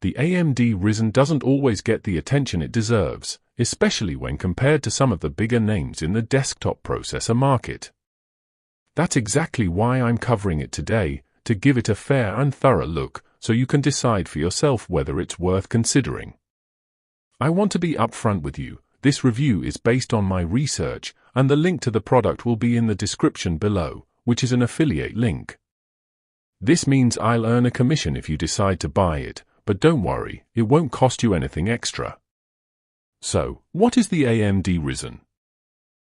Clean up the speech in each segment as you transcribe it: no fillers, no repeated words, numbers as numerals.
the AMD Ryzen doesn't always get the attention it deserves, especially when compared to some of the bigger names in the desktop processor market. That's exactly why I'm covering it today, to give it a fair and thorough look, so you can decide for yourself whether it's worth considering. I want to be upfront with you. This review is based on my research, and the link to the product will be in the description below, which is an affiliate link. This means I'll earn a commission if you decide to buy it, but don't worry, it won't cost you anything extra. So, what is the AMD Ryzen?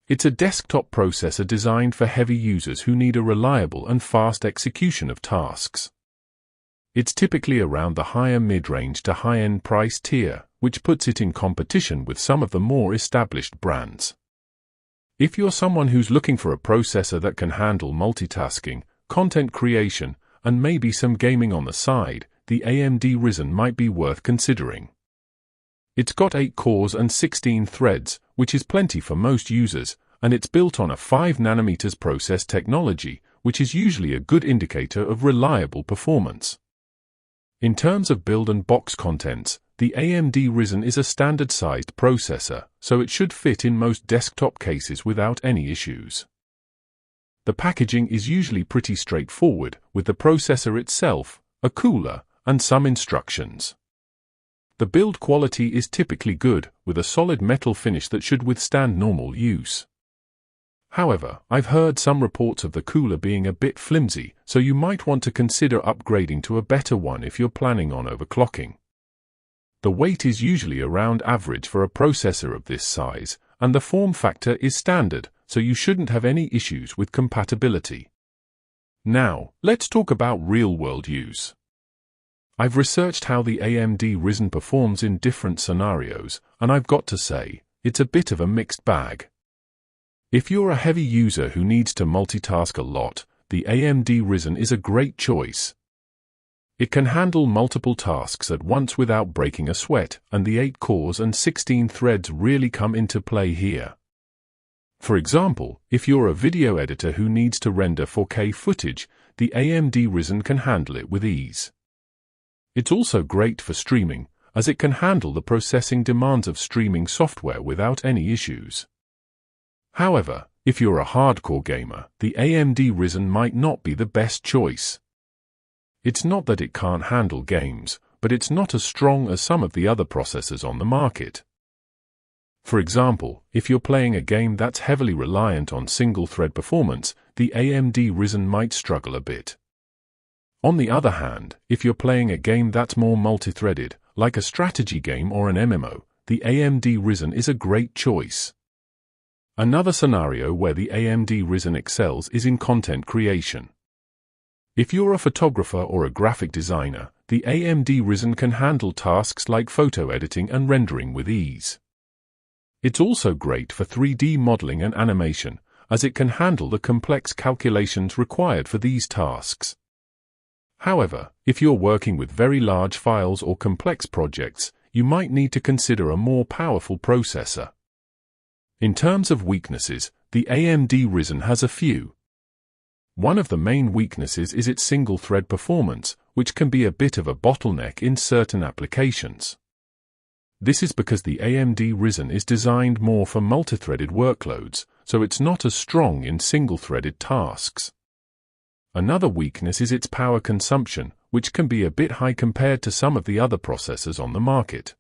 It's a desktop processor designed for heavy users who need a reliable and fast execution of tasks. It's typically around the higher mid-range to high-end price tier, which puts it in competition with some of the more established brands. If you're someone who's looking for a processor that can handle multitasking, content creation, and maybe some gaming on the side, the AMD Ryzen might be worth considering. It's got 8 cores and 16 threads, which is plenty for most users, and it's built on a 5nm process technology, which is usually a good indicator of reliable performance. In terms of build and box contents, the AMD Ryzen is a standard-sized processor, so it should fit in most desktop cases without any issues. The packaging is usually pretty straightforward, with the processor itself, a cooler, and some instructions. The build quality is typically good, with a solid metal finish that should withstand normal use. However, I've heard some reports of the cooler being a bit flimsy, so you might want to consider upgrading to a better one if you're planning on overclocking. The weight is usually around average for a processor of this size, and the form factor is standard, so you shouldn't have any issues with compatibility. Now, let's talk about real-world use. I've researched how the AMD Ryzen performs in different scenarios, and I've got to say, it's a bit of a mixed bag. If you're a heavy user who needs to multitask a lot, the AMD Ryzen is a great choice. It can handle multiple tasks at once without breaking a sweat, and the 8 cores and 16 threads really come into play here. For example, if you're a video editor who needs to render 4K footage, the AMD Ryzen can handle it with ease. It's also great for streaming, as it can handle the processing demands of streaming software without any issues. However, if you're a hardcore gamer, the AMD Ryzen might not be the best choice. It's not that it can't handle games, but it's not as strong as some of the other processors on the market. For example, if you're playing a game that's heavily reliant on single-thread performance, the AMD Ryzen might struggle a bit. On the other hand, if you're playing a game that's more multi-threaded, like a strategy game or an MMO, the AMD Ryzen is a great choice. Another scenario where the AMD Ryzen excels is in content creation. If you're a photographer or a graphic designer, the AMD Ryzen can handle tasks like photo editing and rendering with ease. It's also great for 3D modeling and animation, as it can handle the complex calculations required for these tasks. However, if you're working with very large files or complex projects, you might need to consider a more powerful processor. In terms of weaknesses, the AMD Ryzen has a few. One of the main weaknesses is its single-thread performance, which can be a bit of a bottleneck in certain applications. This is because the AMD Ryzen is designed more for multi-threaded workloads, so it's not as strong in single-threaded tasks. Another weakness is its power consumption, which can be a bit high compared to some of the other processors on the market.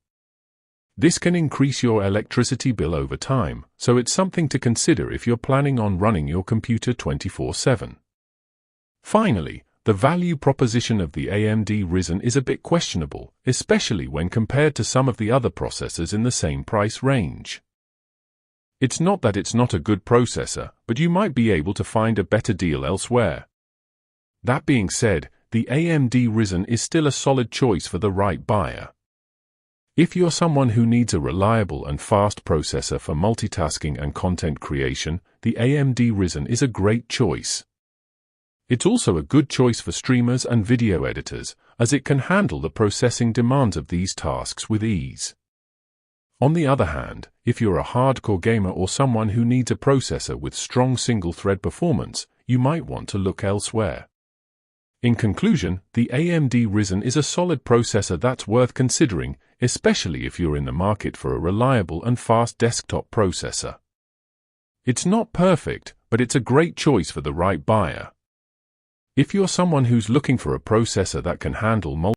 This can increase your electricity bill over time, so it's something to consider if you're planning on running your computer 24/7. Finally, the value proposition of the AMD Ryzen is a bit questionable, especially when compared to some of the other processors in the same price range. It's not that it's not a good processor, but you might be able to find a better deal elsewhere. That being said, the AMD Ryzen is still a solid choice for the right buyer. If you're someone who needs a reliable and fast processor for multitasking and content creation, the AMD Ryzen is a great choice. It's also a good choice for streamers and video editors, as it can handle the processing demands of these tasks with ease. On the other hand, if you're a hardcore gamer or someone who needs a processor with strong single-thread performance, you might want to look elsewhere. In conclusion, the AMD Ryzen is a solid processor that's worth considering, especially if you're in the market for a reliable and fast desktop processor. It's not perfect, but it's a great choice for the right buyer. If you're someone who's looking for a processor that can handle multiple